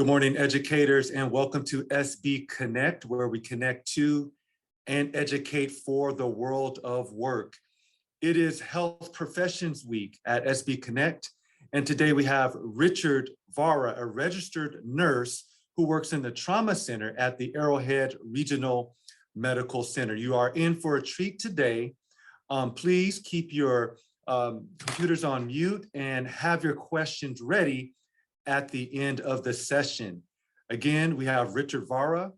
Good morning, educators, and welcome to SB Connect, where we connect to and educate for the world of work. It is Health Professions Week at SB Connect, and today we have Richard Vara, a registered nurse who works in the trauma center at the Arrowhead Regional Medical Center. You are in for a treat today. Please keep your computers on mute and have your questions ready at the end of the session. Again, we have Richard Vara,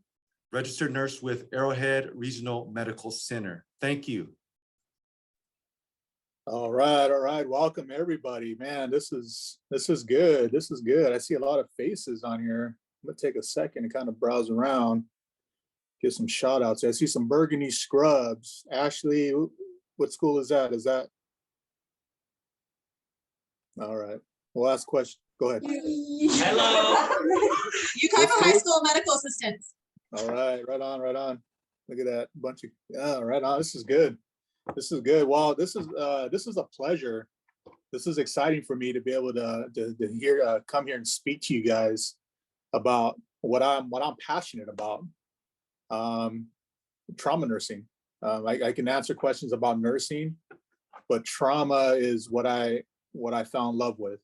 registered nurse with Arrowhead Regional Medical Center. Thank you. All right. Welcome everybody. Man, this is good. This is good. I see a lot of faces on here. I'm gonna take a second and kind of browse around, get some shout outs. I see some burgundy scrubs. Ashley, what school is that? All right. Well, last question. Go ahead. Hello. You come from high school medical assistants. All right, right on. Look at that bunch of, yeah, right on. This is good. Wow, this is a pleasure. This is exciting for me to be able to hear, come here and speak to you guys about what I'm passionate about. Trauma nursing. I can answer questions about nursing, but trauma is what I fell in love with.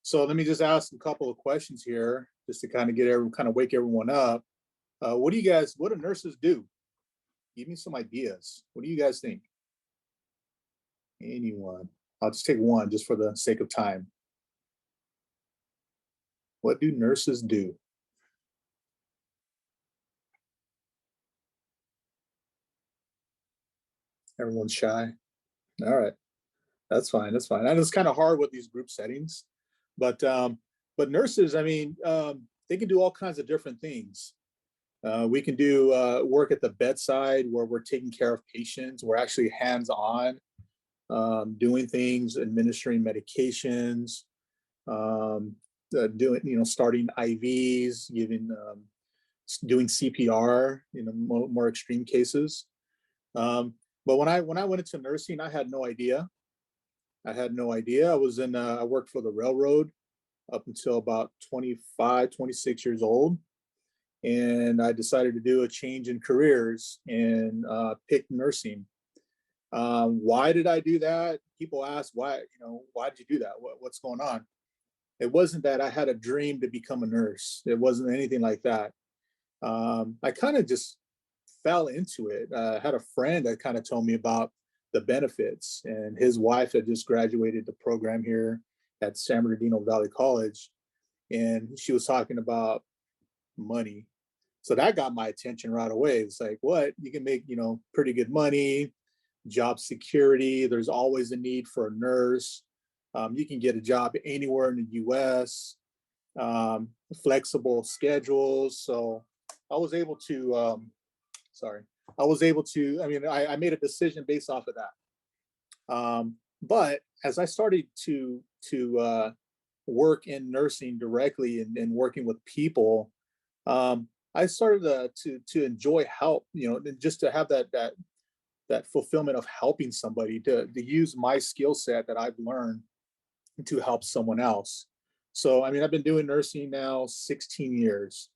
So let me just ask a couple of questions here, just to kind of wake everyone up. What do nurses do? Give me some ideas. What do you guys think? Anyone? I'll just take one just for the sake of time. What do nurses do? Everyone's shy. All right. That's fine. And it's kind of hard with these group settings, but nurses, I mean, they can do all kinds of different things. We can do work at the bedside where we're taking care of patients. We're actually hands-on, doing things, administering medications, starting IVs, doing CPR, more extreme cases. But when I went into nursing, I had no idea. I worked for the railroad up until about 25, 26 years old. And I decided to do a change in careers and pick nursing. Why did I do that? People ask, why did you do that? What's going on? It wasn't that I had a dream to become a nurse. It wasn't anything like that. I kind of just fell into it. I had a friend that kind of told me about the benefits, and his wife had just graduated the program here at San Bernardino Valley College, and she was talking about money. So that got my attention right away. It's like, what? You can make, pretty good money, job security. There's always a need for a nurse. You can get a job anywhere in the US, flexible schedules. So I was able to, I made a decision based off of that. But as I started to work in nursing directly and working with people, I started to enjoy help, just to have that fulfillment of helping somebody, to use my skill set that I've learned to help someone else. So, I mean, I've been doing nursing now 16 years.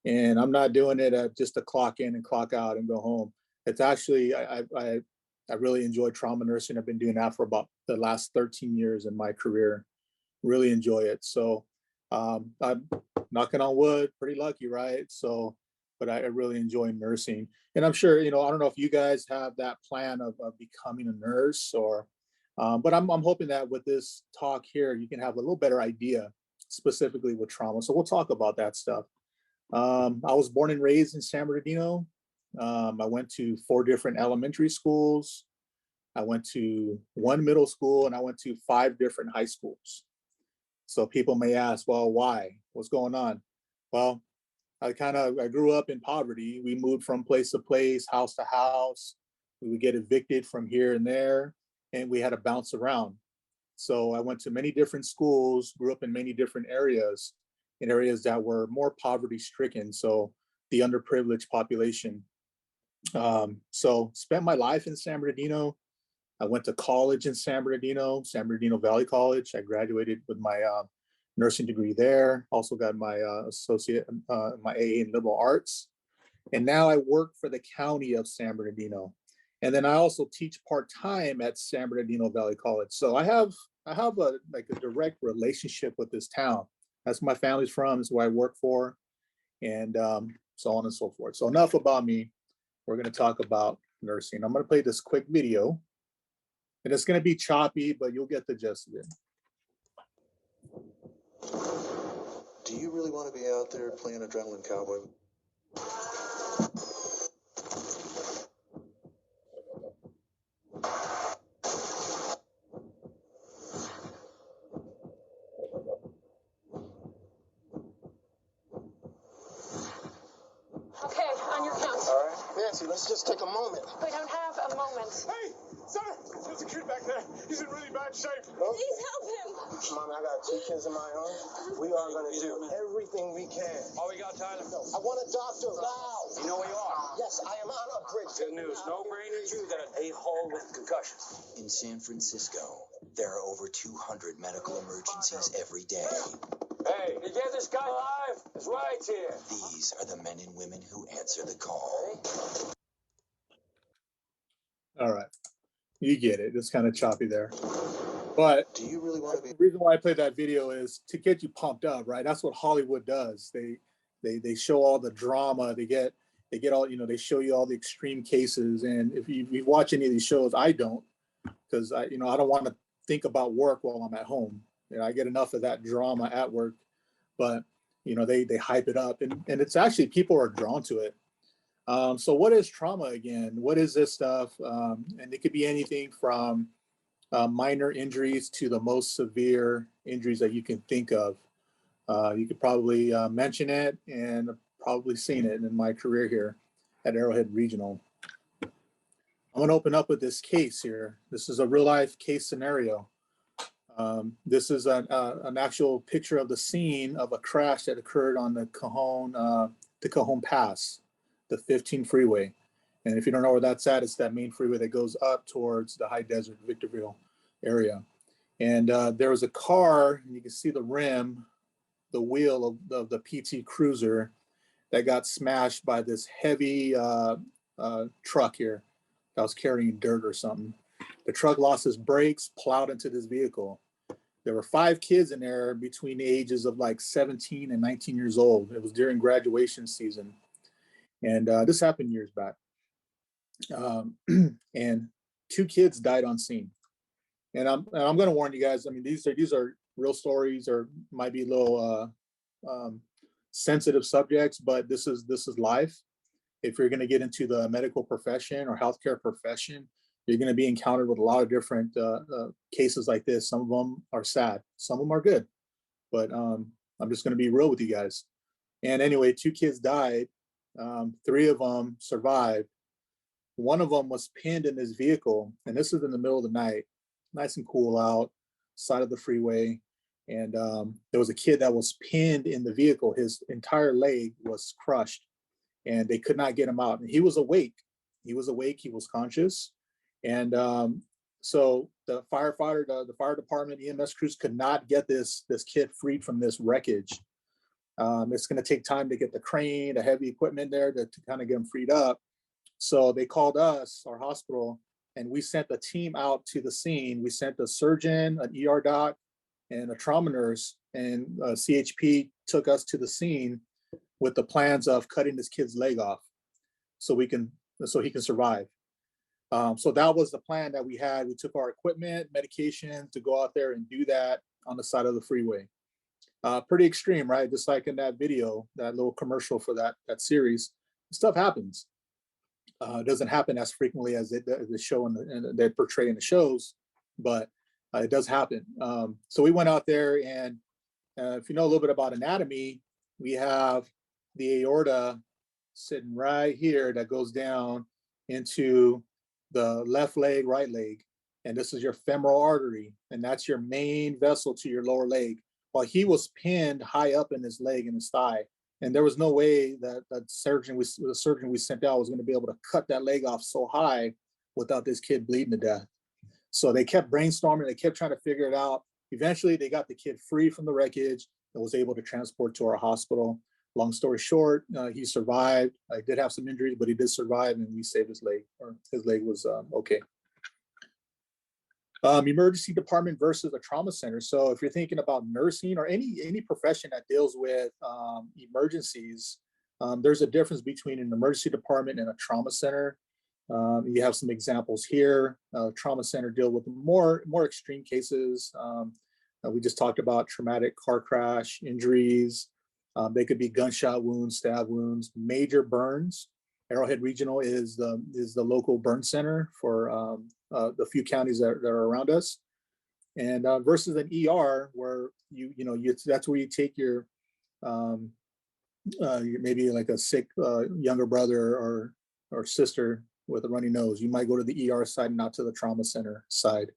And I'm not doing it just to clock in and clock out and go home. It's actually, I really enjoy trauma nursing. I've been doing that for about the last 13 years in my career. Really enjoy it. So I'm knocking on wood, pretty lucky, right? So, but I really enjoy nursing. And I'm sure, I don't know if you guys have that plan of becoming a nurse or, but I'm hoping that with this talk here, you can have a little better idea specifically with trauma. So we'll talk about that stuff. I was born and raised in San Bernardino. I went to 4 different elementary schools. I went to 1 middle school, and I went to 5 different high schools. So people may ask, well, why? What's going on? Well, I grew up in poverty. We moved from place to place, house to house. We would get evicted from here and there, and we had to bounce around. So I went to many different schools, grew up in many different areas, in areas that were more poverty stricken, so the underprivileged population. So spent my life in San Bernardino. I went to college in San Bernardino Valley College. I graduated with my nursing degree there. Also got my associate, my AA in liberal arts. And now I work for the county of San Bernardino. And then I also teach part-time at San Bernardino Valley College. So I have a direct relationship with this town. That's where my family's from, it's where I work for, and so on and so forth. So enough about me. We're going to talk about nursing. I'm going to play this quick video, and it's going to be choppy, but you'll get the gist of it. Do you really want to be out there playing adrenaline cowboy? Okay, on your count. All right, Nancy, let's just take a moment. We don't have a moment. Hey, sir, there's a kid back there. He's in really bad shape. Please help him. Mom, I got 2 kids of my own. We are going to do everything we can. All we got, Tyler? I want a doctor now. You know where you are? Yes, I am on a bridge. Good news. No brain injury, then an a-hole with concussions. In San Francisco, there are over 200 medical emergencies every day. Hey, you get this guy alive? It's right here. These are the men and women who answer the call. All right, you get it. It's kind of choppy there, but Do you really want to be? the reason why I played that video is to get you pumped up, right? That's what Hollywood does. They show all the drama. They get all, they show you all the extreme cases. And if you watch any of these shows, I don't, because I don't want to think about work while I'm at home. I get enough of that drama at work, but they hype it up, and it's actually, people are drawn to it. So what is trauma again? What is this stuff? And it could be anything from minor injuries to the most severe injuries that you can think of. You could probably mention it, and probably seen it in my career here at Arrowhead Regional. I'm going to open up with this case here. This is a real life case scenario. This is an actual picture of the scene of a crash that occurred on the Cajon Pass, the 15 freeway. And if you don't know where that's at, it's that main freeway that goes up towards the high desert Victorville area. And there was a car, and you can see the rim, the wheel of the PT Cruiser that got smashed by this heavy truck here that was carrying dirt or something. The truck lost its brakes, plowed into this vehicle. There were 5 kids in there between the ages of like 17 and 19 years old. It was during graduation season. And this happened years back. And 2 kids died on scene. And I'm going to warn you guys. I mean, these are real stories, or might be a little sensitive subjects, but this is life. If you're going to get into the medical profession or healthcare profession, you're going to be encountered with a lot of different cases like this. Some of them are sad, some of them are good, but I'm just going to be real with you guys. And anyway, 2 kids died. 3 of them survived. One of them was pinned in this vehicle, and this is in the middle of the night, nice and cool out, side of the freeway. And there was a kid that was pinned in the vehicle. His entire leg was crushed, and they could not get him out. And he was awake. He was conscious. And so the firefighter, the fire department, EMS crews could not get this kid freed from this wreckage. It's going to take time to get the crane, the heavy equipment there to kind of get him freed up. So they called us, our hospital, and we sent a team out to the scene. We sent a surgeon, an ER doc, and a trauma nurse, and CHP took us to the scene with the plans of cutting this kid's leg off so he can survive. So that was the plan that we had. We took our equipment, medication to go out there and do that on the side of the freeway. Pretty extreme, right? Just like in that video, that little commercial for that series, stuff happens. It doesn't happen as frequently as the show and they portray in the shows, but it does happen. So we went out there, and if you know a little bit about anatomy, we have the aorta sitting right here that goes down into the left leg, right leg. And this is your femoral artery, and that's your main vessel to your lower leg. While he was pinned high up in his leg and his thigh, and there was no way that the surgeon we sent out was going to be able to cut that leg off so high without this kid bleeding to death. So they kept brainstorming. They kept trying to figure it out. Eventually, they got the kid free from the wreckage and was able to transport to our hospital. Long story short, he survived. I did have some injuries, but he did survive, and we saved his leg, or his leg was okay. Emergency department versus a trauma center. So if you're thinking about nursing or any profession that deals with emergencies, there's a difference between an emergency department and a trauma center. You have some examples here. Trauma center deal with more extreme cases. We just talked about traumatic car crash, injuries. They could be gunshot wounds, stab wounds, major burns. Arrowhead Regional is the local burn center for the few counties that are around us. And versus an ER where that's where you take your maybe like a sick younger brother or sister with a runny nose. You might go to the ER side, not to the trauma center side.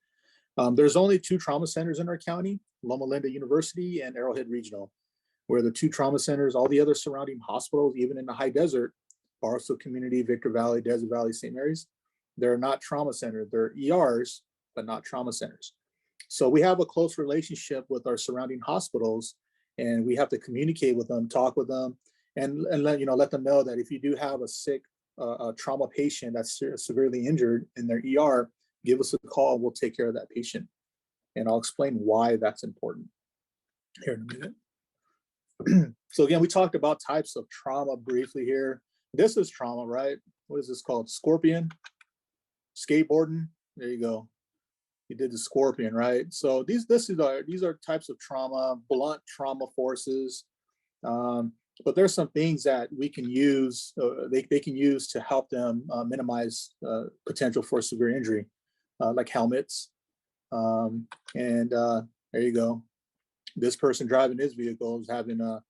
There's only 2 trauma centers in our county, Loma Linda University and Arrowhead Regional. Where the 2 trauma centers, all the other surrounding hospitals, even in the high desert, Barstow Community, Victor Valley, Desert Valley, St. Mary's, they're not trauma centers. They're ERs, but not trauma centers. So we have a close relationship with our surrounding hospitals, and we have to communicate with them, talk with them, and let them know that if you do have a sick trauma patient that's severely injured in their ER, give us a call. We'll take care of that patient, and I'll explain why that's important here in a minute. So again, we talked about types of trauma briefly here. This is trauma, right? What is this called? Scorpion, skateboarding. There you go. You did the scorpion, right? So these are types of trauma, blunt trauma forces. But there's some things that we can use. They can use to help them minimize potential for severe injury, like helmets. And there you go. This person driving his vehicle is having not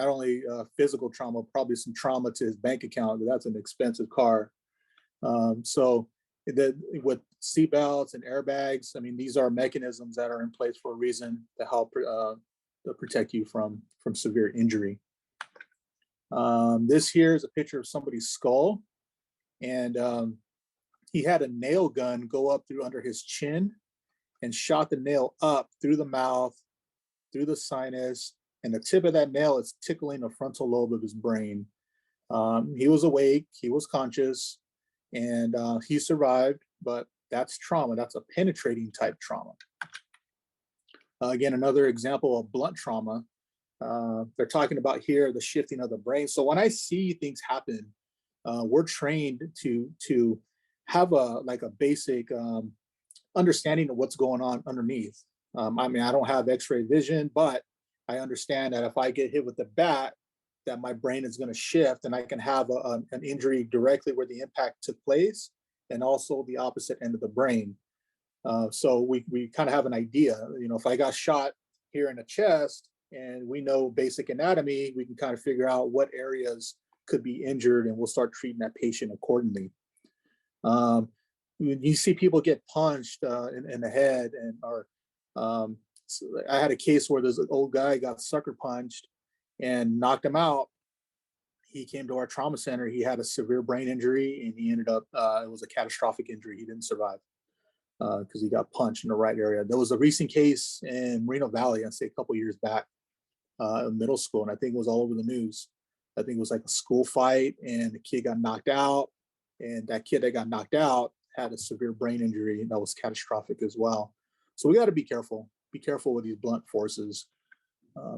only physical trauma, probably some trauma to his bank account. That's an expensive car. So with seatbelts and airbags, I mean, these are mechanisms that are in place for a reason to help to protect you from severe injury. This here is a picture of somebody's skull, and he had a nail gun go up through under his chin and shot the nail up through the mouth, through the sinus, and the tip of that nail is tickling the frontal lobe of his brain. He was awake, he was conscious, and he survived, but that's trauma. That's a penetrating type trauma. Again, another example of blunt trauma. They're talking about here the shifting of the brain. So when I see things happen, we're trained to have a basic understanding of what's going on underneath. I mean, I don't have X-ray vision, but I understand that if I get hit with the bat, that my brain is going to shift, and I can have an injury directly where the impact took place, and also the opposite end of the brain. So we kind of have an idea. If I got shot here in the chest, and we know basic anatomy, we can kind of figure out what areas could be injured, and we'll start treating that patient accordingly. You see people get punched in the head, so I had a case where this old guy got sucker punched and knocked him out. He came to our trauma center. He had a severe brain injury, and he ended up, it was a catastrophic injury. He didn't survive because he got punched in the right area. There was a recent case in Moreno Valley, I'd say a couple years back, in middle school, and I think it was all over the news. I think it was like a school fight, and the kid got knocked out, and that kid that got knocked out had a severe brain injury, and that was catastrophic as well. So we got to be careful. Be careful with these blunt forces.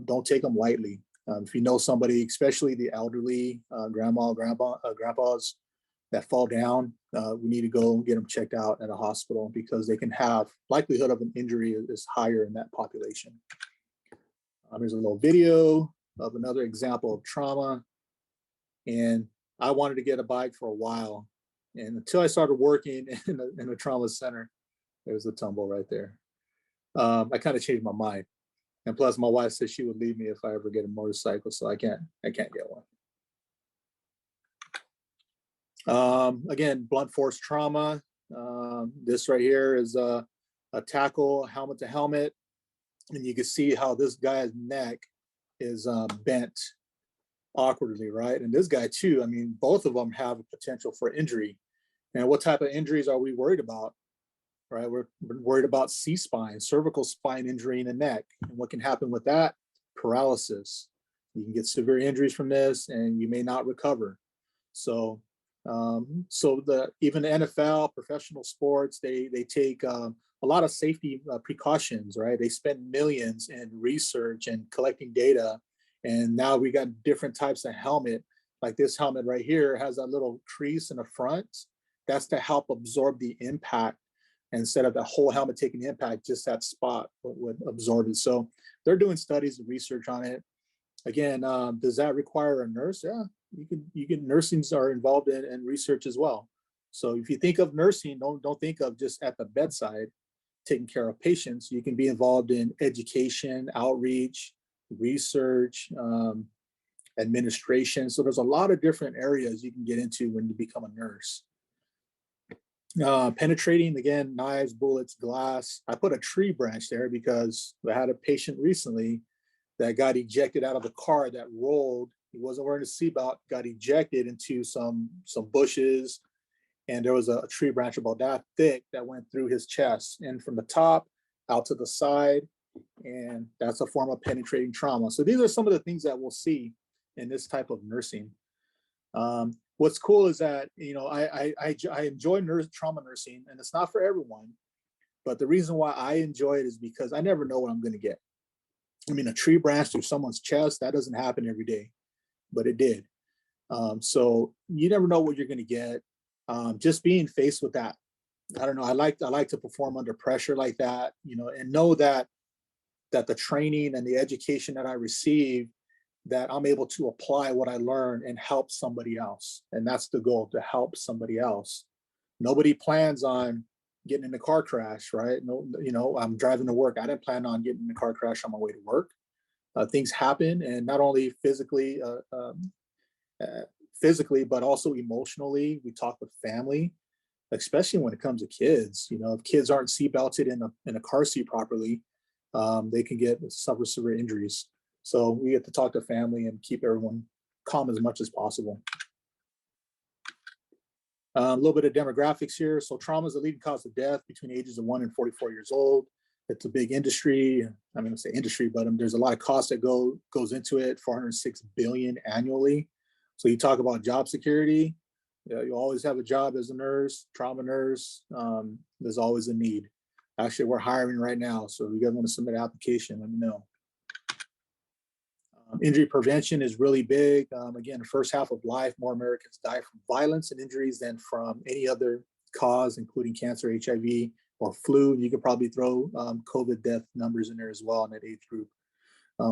Don't take them lightly. If you know somebody, especially the elderly, grandpas that fall down, we need to go get them checked out at a hospital because they can have likelihood of an injury is higher in that population. Here's a little video of another example of trauma. And I wanted to get a bike for a while. And until I started working in a trauma center, there's the tumble right there. I kind of changed my mind. And plus my wife said she would leave me if I ever get a motorcycle, so I can't get one. Again, blunt force trauma. This right here is a tackle, helmet to helmet. And you can see how this guy's neck is bent awkwardly, right? And this guy too, I mean, both of them have a potential for injury. And what type of injuries are we worried about? right? We're worried about C-spine, cervical spine injury in the neck. And what can happen with that? Paralysis. You can get severe injuries from this and you may not recover. So, even the NFL, professional sports, they take a lot of safety precautions, right? They spend millions in research and collecting data. And now we got different types of helmet. Like this helmet right here has a little crease in the front. That's to help absorb the impact. Instead of the whole helmet taking the impact, just that spot would absorb it. So they're doing studies and research on it. Again, does that require a nurse? Yeah, you can nursings are involved in research as well. So if you think of nursing, don't think of just at the bedside taking care of patients. You can be involved in education, outreach, research, administration. So there's a lot of different areas you can get into when you become a nurse. Penetrating, again, knives, bullets, glass. I put a tree branch there because I had a patient recently that got ejected out of the car that rolled. He wasn't wearing a seatbelt, got ejected into some bushes, and there was a tree branch about that thick that went through his chest and from the top out to the side, and that's a form of penetrating trauma. So these are some of the things that we'll see in this type of nursing. What's cool is that, you know, I enjoy trauma nursing, and it's not for everyone, but the reason why I enjoy it is because I never know what I'm going to get. I mean, a tree branch through someone's chest, that doesn't happen every day, but it did. So you never know what you're going to get. Just being faced with that, I don't know. I like to perform under pressure like that, you know, and know that the training and the education that I receive, that I'm able to apply what I learn and help somebody else. And that's the goal, to help somebody else. Nobody plans on getting in a car crash, right? No, you know, I'm driving to work. I didn't plan on getting in a car crash on my way to work. Things happen, and not only physically, but also emotionally. We talk with family, especially when it comes to kids. You know, if kids aren't seatbelted in a car seat properly, they can suffer severe injuries. So we get to talk to family and keep everyone calm as much as possible. A little bit of demographics here. So trauma is the leading cause of death between ages of 1 and 44 years old. It's a big industry. I'm going to say industry, but there's a lot of cost that goes into it. 406 billion annually. So you talk about job security. You always have a job as a nurse, trauma nurse. There's always a need. Actually, we're hiring right now. So if you guys want to submit an application, let me know. Injury prevention is really big. Again, the first half of life, more Americans die from violence and injuries than from any other cause, including cancer, HIV, or flu. You could probably throw COVID death numbers in there as well in that age group.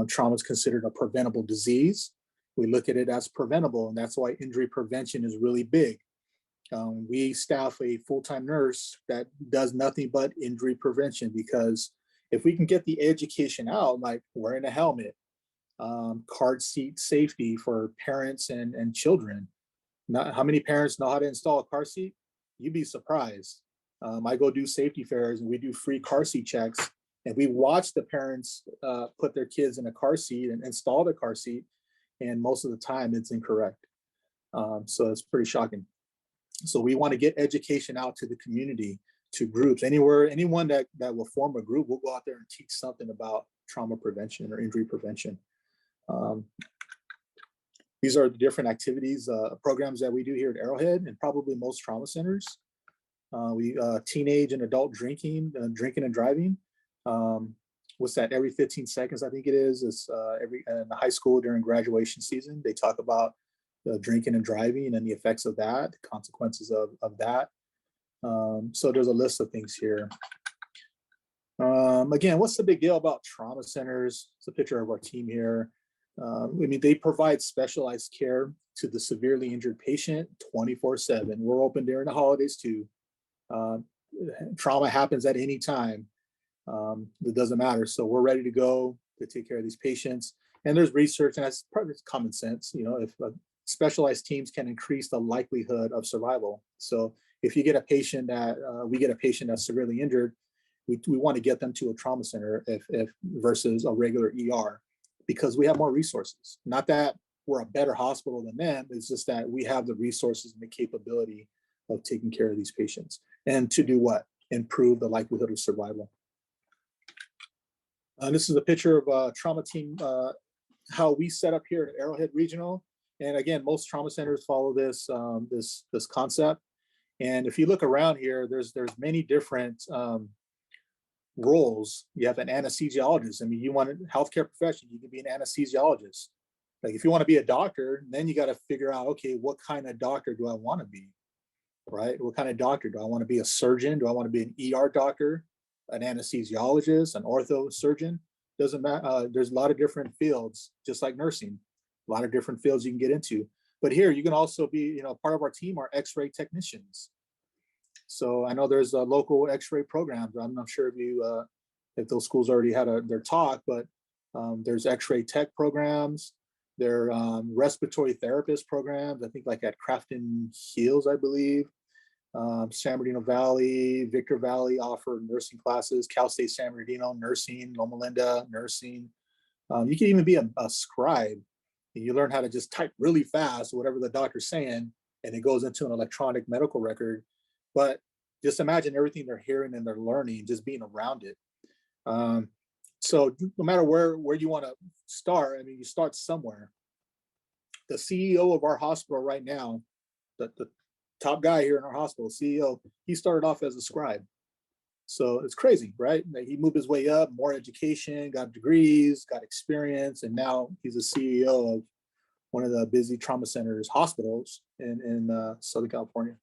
Trauma is considered a preventable disease. We look at it as preventable, and that's why injury prevention is really big. We staff a full-time nurse that does nothing but injury prevention, because if we can get the education out, like wearing a helmet, car seat safety for parents and children. How many parents know how to install a car seat? You'd be surprised. I go do safety fairs and we do free car seat checks, and we watch the parents put their kids in a car seat and install the car seat, and most of the time it's incorrect. So it's pretty shocking. So we want to get education out to the community, to groups, anyone that will form a group. We'll go out there and teach something about trauma prevention or injury prevention. These are the different activities, programs that we do here at Arrowhead, and probably most trauma centers. We teenage and adult drinking and driving. What's that? Every 15 seconds, I think it is. It's in the high school during graduation season. They talk about drinking and driving and the effects of that, the consequences of that. So there's a list of things here. Again, what's the big deal about trauma centers? It's a picture of our team here. I mean, they provide specialized care to the severely injured patient 24/7. We're open during the holidays too. Trauma happens at any time. It doesn't matter. So we're ready to go to take care of these patients. And there's research, and that's probably common sense. You know, if specialized teams can increase the likelihood of survival. So if you get a patient we get a patient that's severely injured, we want to get them to a trauma center if versus a regular ER, because we have more resources. Not that we're a better hospital than them. It's just that we have the resources and the capability of taking care of these patients. And to do what? improve the likelihood of survival. This is a picture of a trauma team, how we set up here at Arrowhead Regional. And again, most trauma centers follow this this concept. And if you look around here, there's many different roles. You have an anesthesiologist. I mean, you want a healthcare profession, you can be an anesthesiologist. Like if you want to be a doctor, then you got to figure out, okay, what kind of doctor do I want to be, right? What kind of doctor? Do I want to be a surgeon? Do I want to be an ER doctor, an anesthesiologist, an ortho surgeon? Doesn't matter. There's a lot of different fields, just like nursing, a lot of different fields you can get into. But here you can also be, you know, part of our team are X-ray technicians. So I know there's local X-ray programs. I'm not sure if those schools already had their talk, but there's X-ray tech programs. There are respiratory therapist programs. I think like at Crafton Hills, I believe. San Bernardino Valley, Victor Valley offer nursing classes. Cal State San Bernardino, nursing. Loma Linda, nursing. You can even be a scribe. And you learn how to just type really fast, whatever the doctor's saying, and it goes into an electronic medical record. But just imagine everything they're hearing and they're learning, just being around it. So no matter where you want to start, I mean, you start somewhere. The CEO of our hospital right now, the top guy here in our hospital, CEO, he started off as a scribe. So it's crazy, right? He moved his way up, more education, got degrees, got experience, and now he's a CEO of one of the busy trauma centers, hospitals in Southern California.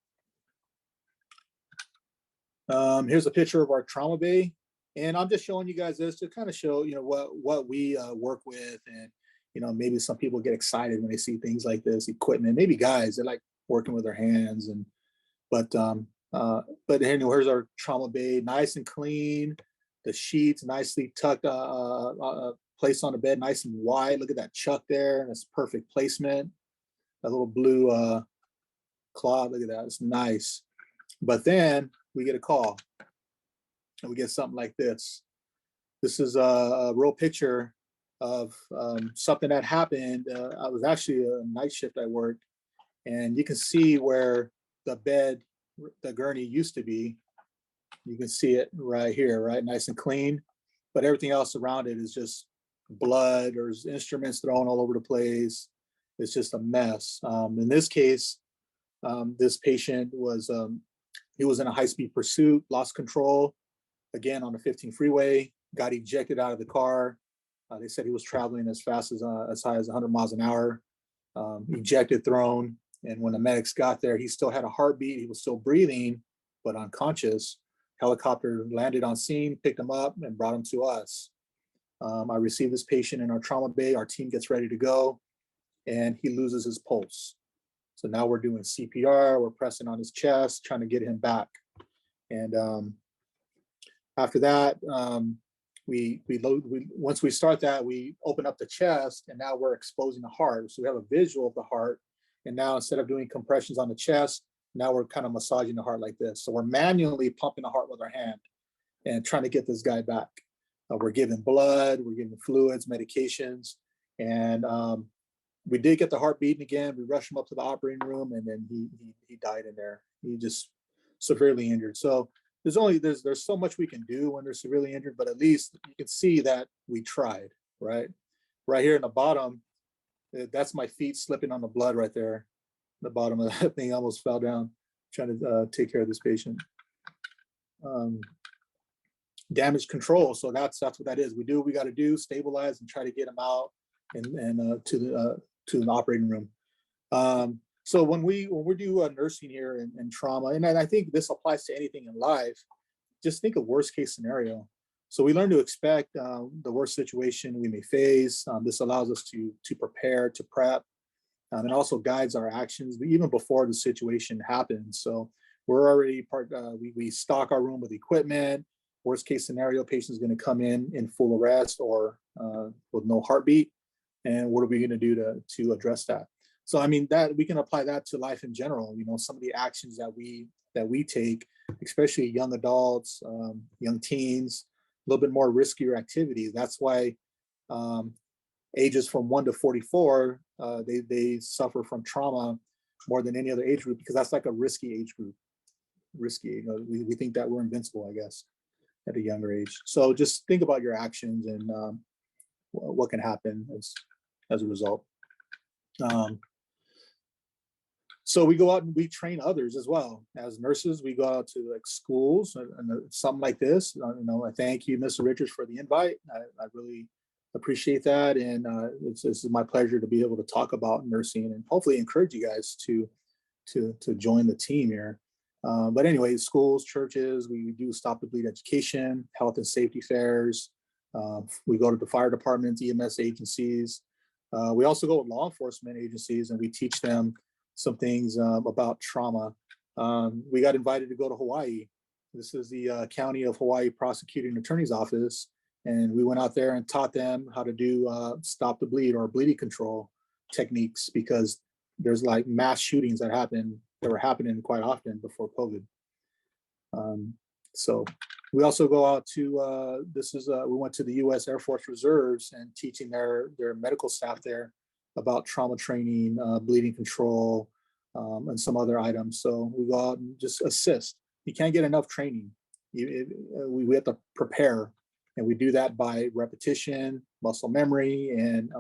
Here's a picture of our trauma bay, and I'm just showing you guys this to kind of show, you know, what we work with, and you know, maybe some people get excited when they see things like this equipment. Maybe guys, they like working with their hands, and but here's our trauma bay, nice and clean. The sheets nicely tucked, placed on the bed, nice and wide. Look at that chuck there, and it's perfect placement. That little blue cloth, look at that, it's nice. But then we get a call, and we get something like this. This is a real picture of something that happened. I was actually a night shift I worked, and you can see where the bed, the gurney used to be. You can see it right here, right? Nice and clean, but everything else around it is just blood. There's instruments thrown all over the place. It's just a mess. In this case, this patient was, he was in a high-speed pursuit, lost control, again on the 15 freeway, got ejected out of the car. They said he was traveling as fast as high as 100 miles an hour, ejected, thrown. And when the medics got there, he still had a heartbeat. He was still breathing, but unconscious. Helicopter landed on scene, picked him up, and brought him to us. I received this patient in our trauma bay. Our team gets ready to go, and he loses his pulse. So now we're doing CPR. We're pressing on his chest, trying to get him back. And after that, once we start that, we open up the chest, and now we're exposing the heart. So we have a visual of the heart. And now instead of doing compressions on the chest, now we're kind of massaging the heart like this. So we're manually pumping the heart with our hand and trying to get this guy back. We're giving blood, we're giving fluids, medications, and we did get the heart beating again. We rushed him up to the operating room, and then he died in there. He just severely injured. So there's so much we can do when they're severely injured, but at least you can see that we tried, right? Right here in the bottom, that's my feet slipping on the blood right there. The bottom of that thing, almost fell down trying to take care of this patient. Damage control. So that's what that is. We do what we got to do, stabilize and try to get him out and to the operating room. So when we do nursing here and trauma, and I think this applies to anything in life, just think of worst case scenario. So we learn to expect the worst situation we may face. This allows us to prepare, to prep, and also guides our actions even before the situation happens. So we're already we stock our room with equipment. Worst case scenario, patient's going to come in full arrest or with no heartbeat. And what are we going to do to address that? So I mean, that we can apply that to life in general. You know, some of the actions that we take, especially young adults, young teens, a little bit more riskier activities. That's why ages from 1 to 44, they suffer from trauma more than any other age group, because that's like a risky age group. risky. You know, we think that we're invincible, I guess, at a younger age. So just think about your actions and what can happen as a result. So we go out and we train others as well. As nurses, we go out to like schools and something like this. You know, I thank you, Mr. Richards, for the invite. I really appreciate that, and this is my pleasure to be able to talk about nursing and hopefully encourage you guys to join the team here. But anyway, schools, churches, we do stop the bleed education, health and safety fairs. We go to the fire departments, EMS agencies. We also go with law enforcement agencies and we teach them some things about trauma. We got invited to go to Hawaii. This is the County of Hawaii Prosecuting Attorney's Office. And we went out there and taught them how to do stop the bleed or bleeding control techniques, because there's like mass shootings that were happening quite often before COVID. So we also go out to, we went to the US Air Force Reserves and teaching their medical staff there about trauma training, bleeding control, and some other items. So we go out and just assist. You can't get enough training. We have to prepare, and we do that by repetition, muscle memory, and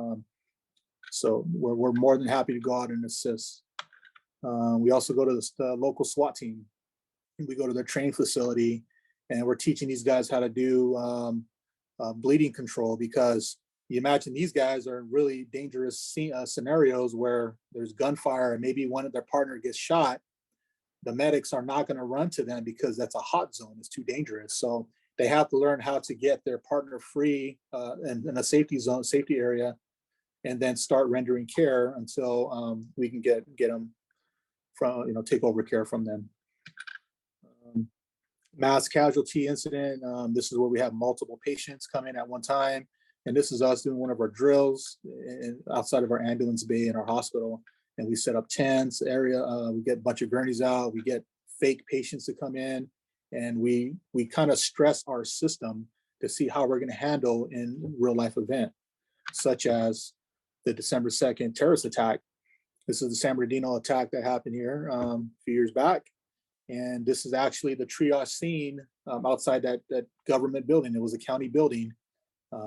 so we're more than happy to go out and assist. We also go to the local SWAT team. We go to their training facility, and we're teaching these guys how to do bleeding control, because you imagine these guys are in really dangerous scenarios where there's gunfire and maybe one of their partner gets shot. The medics are not going to run to them because that's a hot zone. It's too dangerous. So they have to learn how to get their partner free in a safety zone, safety area, and then start rendering care until we can get them from, take over care from them. Mass casualty incident. This is where we have multiple patients come in at one time. And this is us doing one of our drills outside of our ambulance bay in our hospital. And we set up tents area. We get a bunch of gurneys out. We get fake patients to come in. And we kind of stress our system to see how we're going to handle in real life event, such as the December 2nd terrorist attack. This is the San Bernardino attack that happened here a few years back. And this is actually the triage scene outside that government building. It was a county building.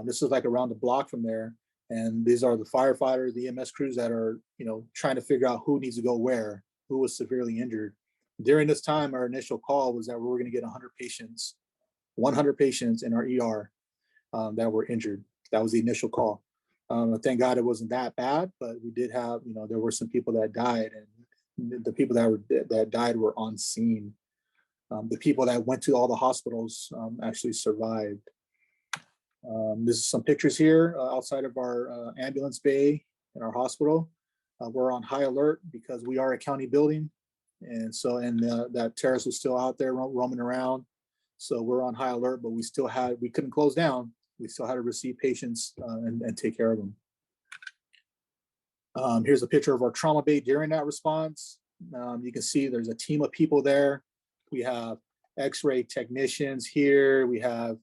This is like around the block from there. And these are the firefighters, the EMS crews that are, trying to figure out who needs to go where, who was severely injured. During this time, our initial call was that we were going to get 100 patients in our ER that were injured. That was the initial call. Thank God it wasn't that bad, but we did have, there were some people that died, and the people that died were on scene. The people that went to all the hospitals actually survived. This is some pictures here outside of our ambulance bay in our hospital. We're on high alert because we are a county building. And so, that terrorist was still out there roaming around. So we're on high alert, but we couldn't close down. We still had to receive patients and take care of them. Here's a picture of our trauma bay during that response. You can see there's a team of people there. We have X-ray technicians here. We have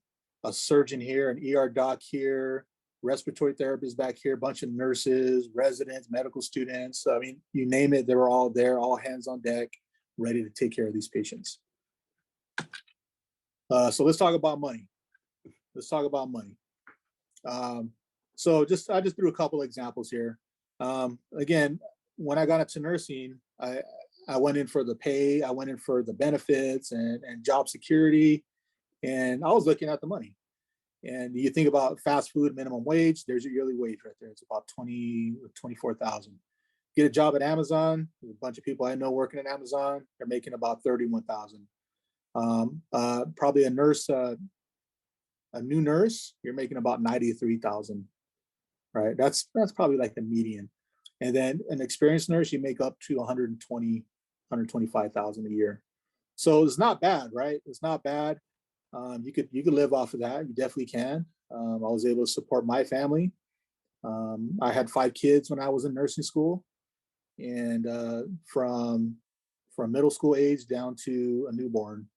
a surgeon here, an ER doc here, respiratory therapists back here, a bunch of nurses, residents, medical students. I mean, you name it, they were all there, all hands on deck, ready to take care of these patients. So let's talk about money. So I just threw a couple examples here. Again, when I got into nursing, I went in for the pay, I went in for the benefits and job security, and I was looking at the money. And you think about fast food minimum wage, there's your yearly wage right there. It's about 24,000. Get a job at Amazon. There's a bunch of people I know working at Amazon. They're making about 31,000. Probably a nurse, a new nurse, you're making about 93,000, right? That's probably like the median. And then an experienced nurse, you make up to 125,000 a year. So it's not bad, right? It's not bad. You could live off of that. You definitely can. I was able to support my family. I had 5 kids when I was in nursing school, and from middle school age down to a newborn.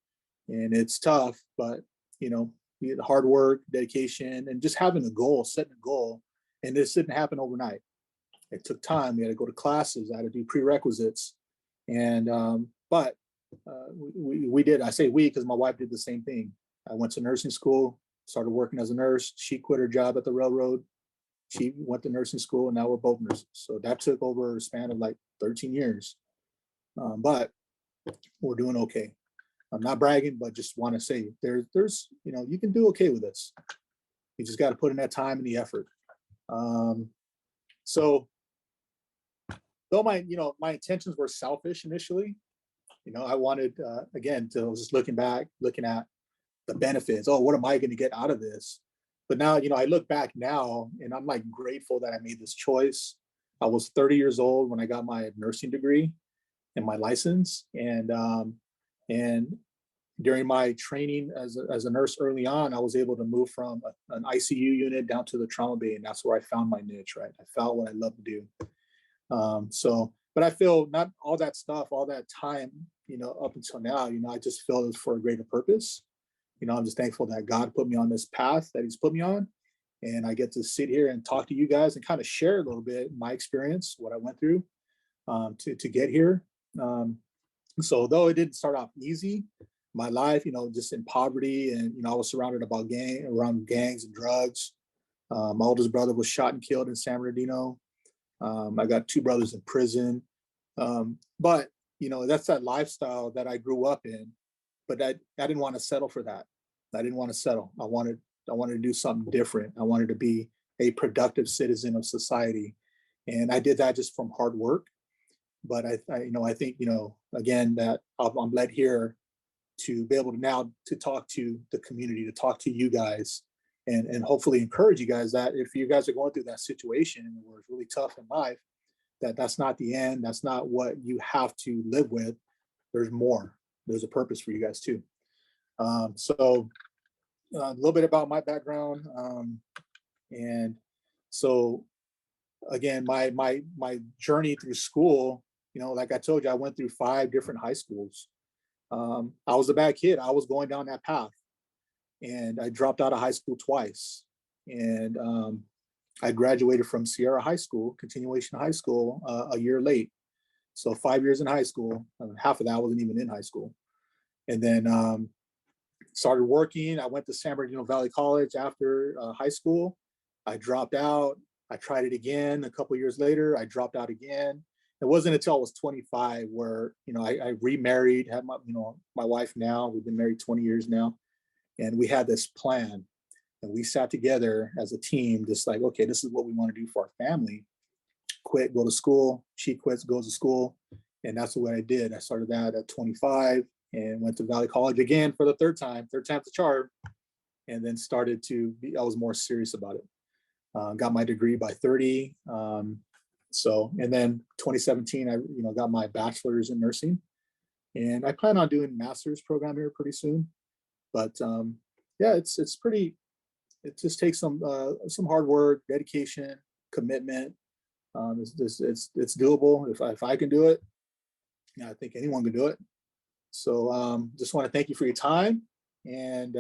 And it's tough, but hard work, dedication, and just having a goal, setting a goal. And this didn't happen overnight. It took time. We had to go to classes. I had to do prerequisites, and but we did. I say we because my wife did the same thing. I went to nursing school, started working as a nurse. She quit her job at the railroad. She went to nursing school, and now we're both nurses. So that took over a span of like 13 years. But we're doing okay. I'm not bragging, but just want to say there's you can do okay with this. You just got to put in that time and the effort. So though my intentions were selfish initially, I wanted again to I was just looking at the benefits. Oh, what am I going to get out of this? But now, I look back now and I'm like grateful that I made this choice. I was 30 years old when I got my nursing degree and my license. And during my training as a nurse early on, I was able to move from an ICU unit down to the trauma bay. And that's where I found my niche, right? I found what I love to do. But I feel not all that stuff, all that time, up until now, I just feel it's for a greater purpose. I'm just thankful that God put me on this path that he's put me on. And I get to sit here and talk to you guys and kind of share a little bit my experience, what I went through to get here. So though it didn't start off easy, my life, just in poverty, and I was surrounded around gangs and drugs. My oldest brother was shot and killed in San Bernardino. I got 2 brothers in prison. But that's that lifestyle that I grew up in. But I didn't want to settle for that. I didn't want to settle. I wanted to do something different. I wanted to be a productive citizen of society, and I did that just from hard work. But I think again that I'm led here to be able to now to talk to the community, to talk to you guys, and hopefully encourage you guys that if you guys are going through that situation where it's really tough in life, that's not the end. That's not what you have to live with. There's more. There's a purpose for you guys too. So a little bit about my background. And so again, my journey through school, like I told you, I went through 5 different high schools. I was a bad kid. I was going down that path, and I dropped out of high school twice. And I graduated from Sierra High School, continuation high school, a year late. So 5 years in high school. Half of that I wasn't even in high school. And then started working. I went to San Bernardino Valley College after high school. I dropped out. I tried it again. A couple of years later, I dropped out again. It wasn't until I was 25 where, I remarried, had my wife now. We've been married 20 years now. And we had this plan. And we sat together as a team, just like, okay, this is what we want to do for our family. Quit, go to school. She quits, goes to school. And that's what I did. I started that at 25 and went to Valley College again for the third time's the charm. And then I was more serious about it. Got my degree by 30. And then 2017, I got my bachelor's in nursing, and I plan on doing master's program here pretty soon. But yeah, it's pretty. It just takes some hard work, dedication, commitment. It's doable. If I can do it, I think anyone can do it. So just want to thank you for your time, and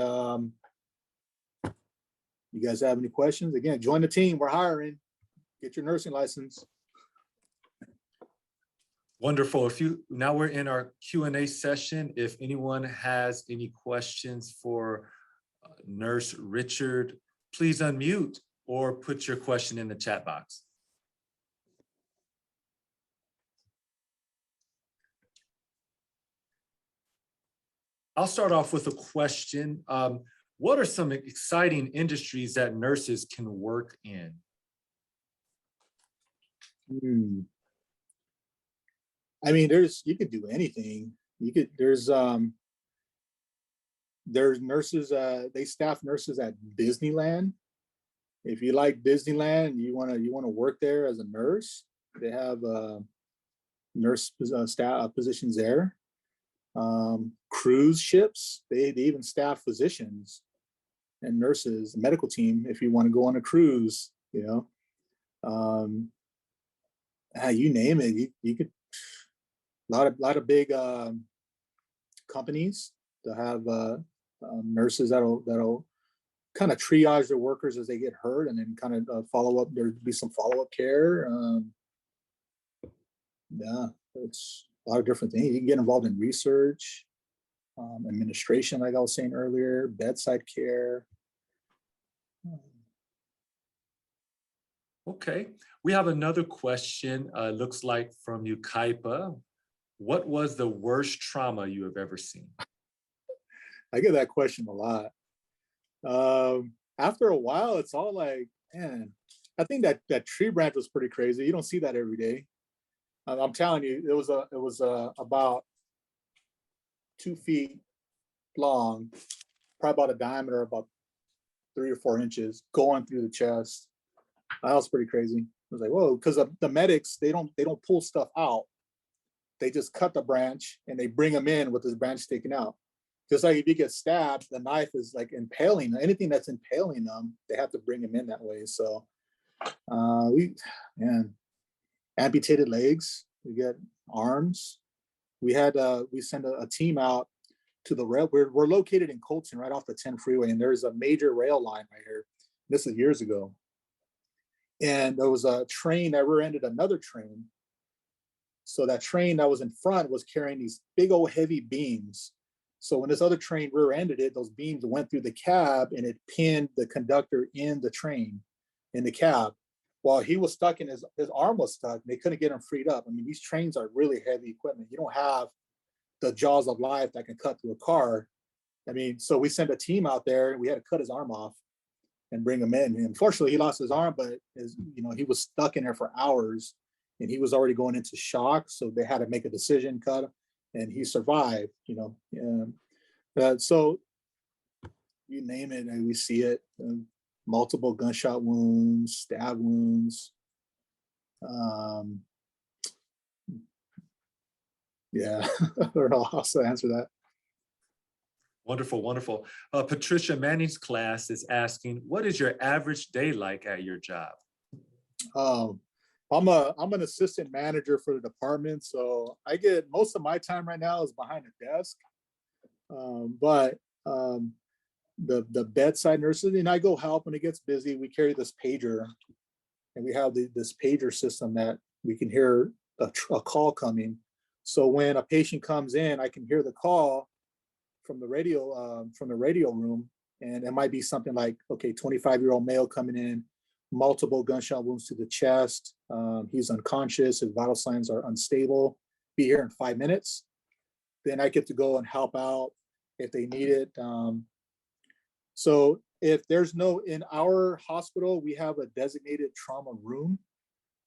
you guys have any questions? Again, join the team. We're hiring. Get your nursing license. Wonderful. Now we're in our Q&A session. If anyone has any questions for Nurse Richard, please unmute or put your question in the chat box. I'll start off with a question. What are some exciting industries that nurses can work in? I mean, you could do anything. There's nurses, they staff nurses at Disneyland. If you like Disneyland, you want to work there as a nurse, they have nurse staff positions there. Cruise ships, they even staff physicians and nurses, medical team, if you want to go on a cruise, you name it, you could. A lot of big companies that have nurses that'll kind of triage their workers as they get hurt, and then kind of follow up. There'd be some follow up care. Yeah, a lot of different things. You can get involved in research, administration, like I was saying earlier, bedside care. Okay, we have another question, looks like from Ukaipa. What was the worst trauma you have ever seen? I get that question a lot. After a while, it's all like, man, I think that tree branch was pretty crazy. You don't see that every day. I'm telling you, it was about 2 feet long, probably about a diameter about 3 or 4 inches, going through the chest. That was pretty crazy. I was like, whoa, because the medics, they don't pull stuff out. They just cut the branch and they bring them in with this branch sticking out. Just like if you get stabbed, the knife is like impaling. Anything that's impaling them, they have to bring them in that way. So amputated legs, we get arms. We sent a team out to the rail. We're located in Colton, right off the 10 freeway, and there's a major rail line right here. This is years ago. And there was a train that rear-ended another train. So that train that was in front was carrying these big old heavy beams. So when this other train rear-ended it, those beams went through the cab and it pinned the conductor in the train, in the cab. While he was stuck in his arm was stuck, they couldn't get him freed up. I mean, these trains are really heavy equipment. You don't have the jaws of life that can cut through a car. I mean, so we sent a team out there and we had to cut his arm off and bring him in. And unfortunately, he lost his arm, but he was stuck in there for hours and he was already going into shock. So they had to make a decision, cut him, and he survived, so you name it, and we see it, multiple gunshot wounds, stab wounds. Yeah, I don't know how else to answer that. Wonderful, wonderful. Patricia Manning's class is asking, what is your average day like at your job? I'm an assistant manager for the department, so I get most of my time right now is behind the desk. But the bedside nurses, and I go help when it gets busy. We carry this pager, and we have this pager system that we can hear a call coming. So when a patient comes in, I can hear the call from the radio room, and it might be something like, okay, 25-year-old male coming in, multiple gunshot wounds to the chest. He's unconscious. His vital signs are unstable. Be here in 5 minutes. Then I get to go and help out if they need it. So if there's in our hospital, we have a designated trauma room.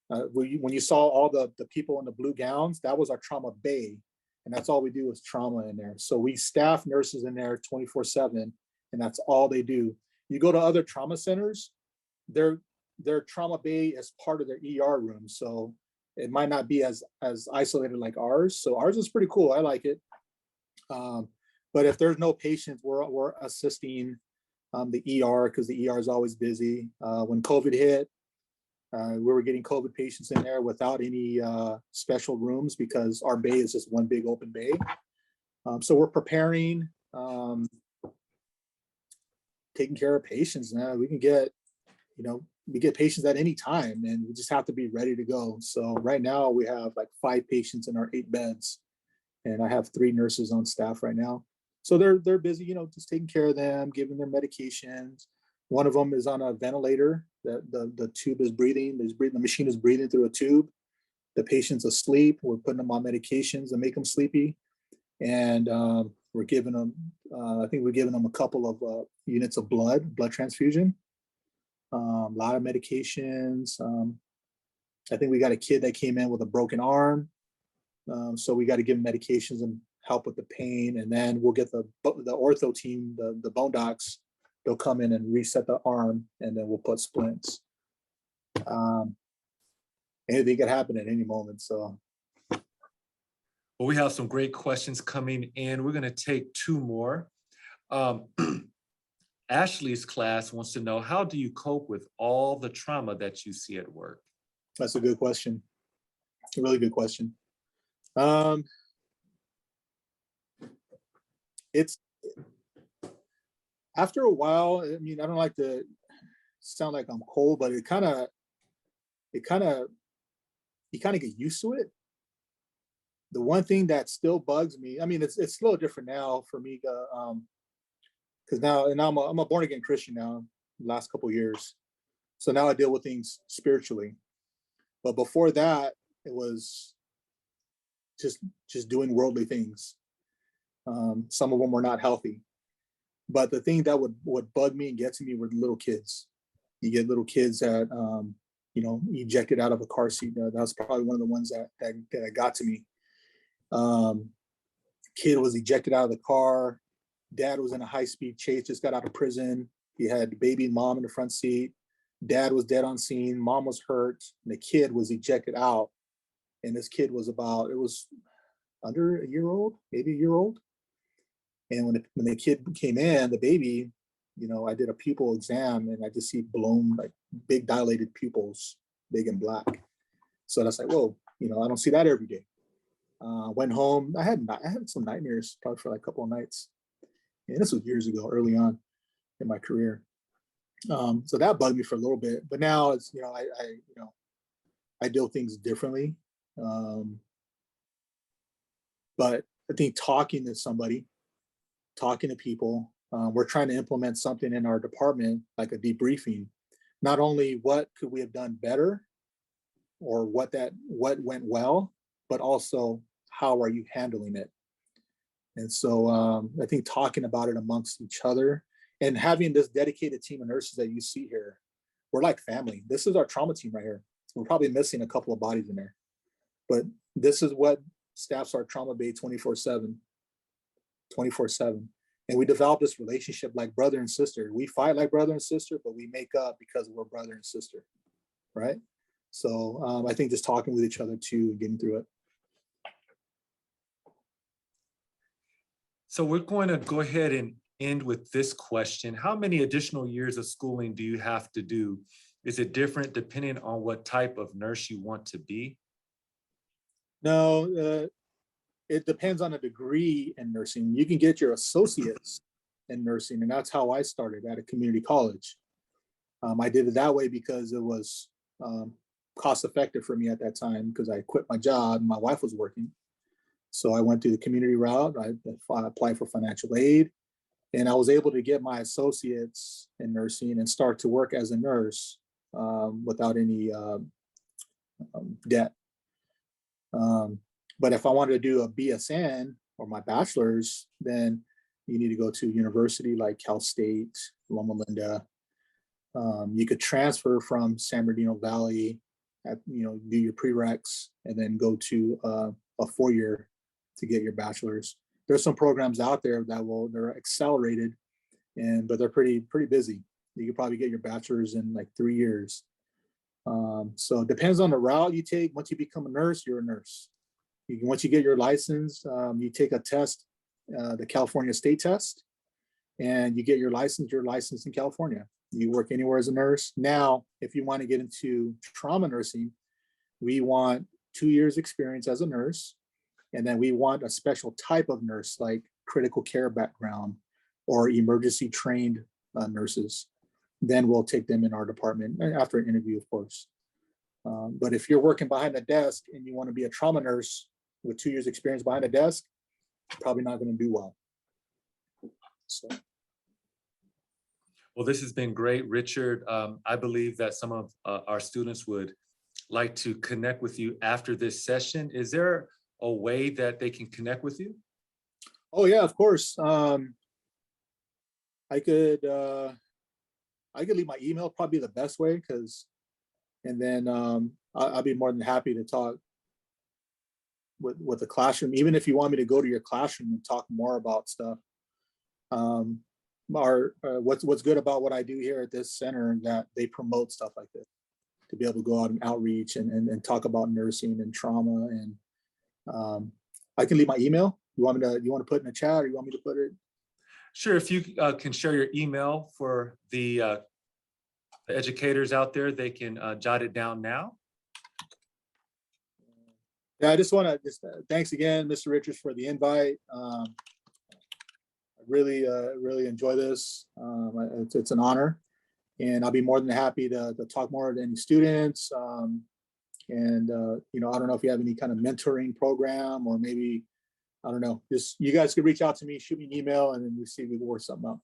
When you saw all the people in the blue gowns, that was our trauma bay. And that's all we do is trauma in there. So we staff nurses in there 24/7, and that's all they do. You go to other trauma centers, their trauma bay is part of their ER room. So it might not be as isolated like ours. So ours is pretty cool. I like it. But if there's no patients, we're assisting the ER because the ER is always busy. When COVID hit, we were getting COVID patients in there without any special rooms because our bay is just one big open bay. So we're preparing, taking care of patients now. We can get, we get patients at any time, and we just have to be ready to go. So right now we have like 5 patients in our 8 beds, and I have 3 nurses on staff right now. So they're busy, just taking care of them, giving them medications. One of them is on a ventilator. The tube is breathing. The machine is breathing through a tube. The patient's asleep. We're putting them on medications that make them sleepy, and we're giving them. I think we're giving them a couple of units of blood transfusion. A lot of medications. I think we got a kid that came in with a broken arm, so we got to give him medications and help with the pain, and then we'll get the ortho team, the bone docs. They'll come in and reset the arm, and then we'll put splints. Anything could happen at any moment. So, well, we have some great questions coming in. We're going to take 2 more. Ashley's class wants to know, how do you cope with all the trauma that you see at work? That's a good question. It's a really good question. It's after a while, I mean, I don't like to sound like I'm cold, but you kind of get used to it. The one thing that still bugs me, I mean, it's a little different now for me, because now I'm a born again Christian now, the last couple of years. So now I deal with things spiritually. But before that, it was just doing worldly things. Some of them were not healthy. But the thing that would bug me and get to me were the little kids. You get little kids that ejected out of a car seat. That was probably one of the ones that got to me. Kid was ejected out of the car. Dad was in a high-speed chase, just got out of prison. He had the baby and mom in the front seat. Dad was dead on scene. Mom was hurt. And the kid was ejected out. And this kid was it was under a year old, maybe a year old. And when the kid came in, the baby, I did a pupil exam and I just see blown, like big dilated pupils, big and black. So that's like, whoa, I don't see that every day. Went home. I had some nightmares probably for like a couple of nights. And this was years ago, early on in my career. So that bugged me for a little bit, but now it's, I deal things differently. But I think talking to somebody, talking to people, we're trying to implement something in our department, like a debriefing. Not only what could we have done better or what went well, but also how are you handling it? And so I think talking about it amongst each other and having this dedicated team of nurses that you see here, we're like family. This is our trauma team right here. We're probably missing a couple of bodies in there, but this is what staffs our trauma bay 24/7. And we develop this relationship like brother and sister. We fight like brother and sister, but we make up because we're brother and sister, right? So I think just talking with each other too, getting through it. So we're going to go ahead and end with this question. How many additional years of schooling do you have to do? Is it different depending on what type of nurse you want to be? No, it depends on a degree in nursing. You can get your associates in nursing, and that's how I started at a community college. I did it that way because it was cost effective for me at that time because I quit my job and my wife was working. So I went through the community route. I applied for financial aid, and I was able to get my associates in nursing and start to work as a nurse without any debt. But if I wanted to do a BSN or my bachelor's, then you need to go to university like Cal State, Loma Linda. You could transfer from San Bernardino Valley, do your prereqs, and then go to a 4-year to get your bachelor's. There's some programs out there they're accelerated, but they're pretty busy. You could probably get your bachelor's in like 3 years. So it depends on the route you take. Once you become a nurse, you're a nurse. Once you get your license, you take a test, the California state test, and you get your license. You're licensed in California. You work anywhere as a nurse. Now, if you want to get into trauma nursing, we want 2 years experience as a nurse. And then we want a special type of nurse like critical care background or emergency trained nurses. Then we'll take them in our department after an interview, of course. But if you're working behind the desk and you want to be a trauma nurse with 2 years experience behind the desk, you're probably not going to do well. So. Well, this has been great, Richard. I believe that some of our students would like to connect with you after this session. Is there a way that they can connect with you? Oh yeah, of course. I could leave my email, probably the best way, and then I'll be more than happy to talk with the classroom. Even if you want me to go to your classroom and talk more about stuff. What's good about what I do here at this center that they promote stuff like this, to be able to go out and outreach and talk about nursing and trauma. And I can leave my email. You want to put it in the chat, or you want me to put it? Sure. If you can share your email for the educators out there, they can jot it down now. Yeah, I just want to thanks again, Mr. Richards, for the invite. I really enjoy this. It's an honor, and I'll be more than happy to talk more to any students, And, you know, I don't know if you have any kind of mentoring program, or maybe, I don't know, just you guys could reach out to me, shoot me an email, and then we see if we can work something out.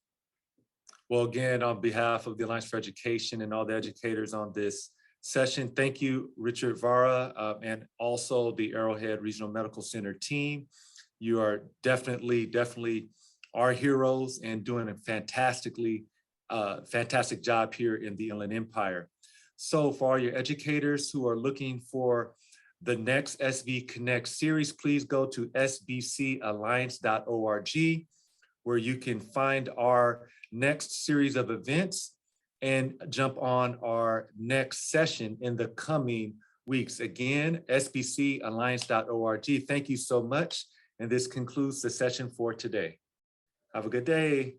Well, again, on behalf of the Alliance for Education and all the educators on this session, thank you, Richard Vara, and also the Arrowhead Regional Medical Center team. You are definitely our heroes and doing a fantastic job here in the Inland Empire. So for all your educators who are looking for the next SB Connect series, please go to sbcalliance.org, where you can find our next series of events and jump on our next session in the coming weeks. Again, sbcalliance.org. Thank you so much. And this concludes the session for today. Have a good day.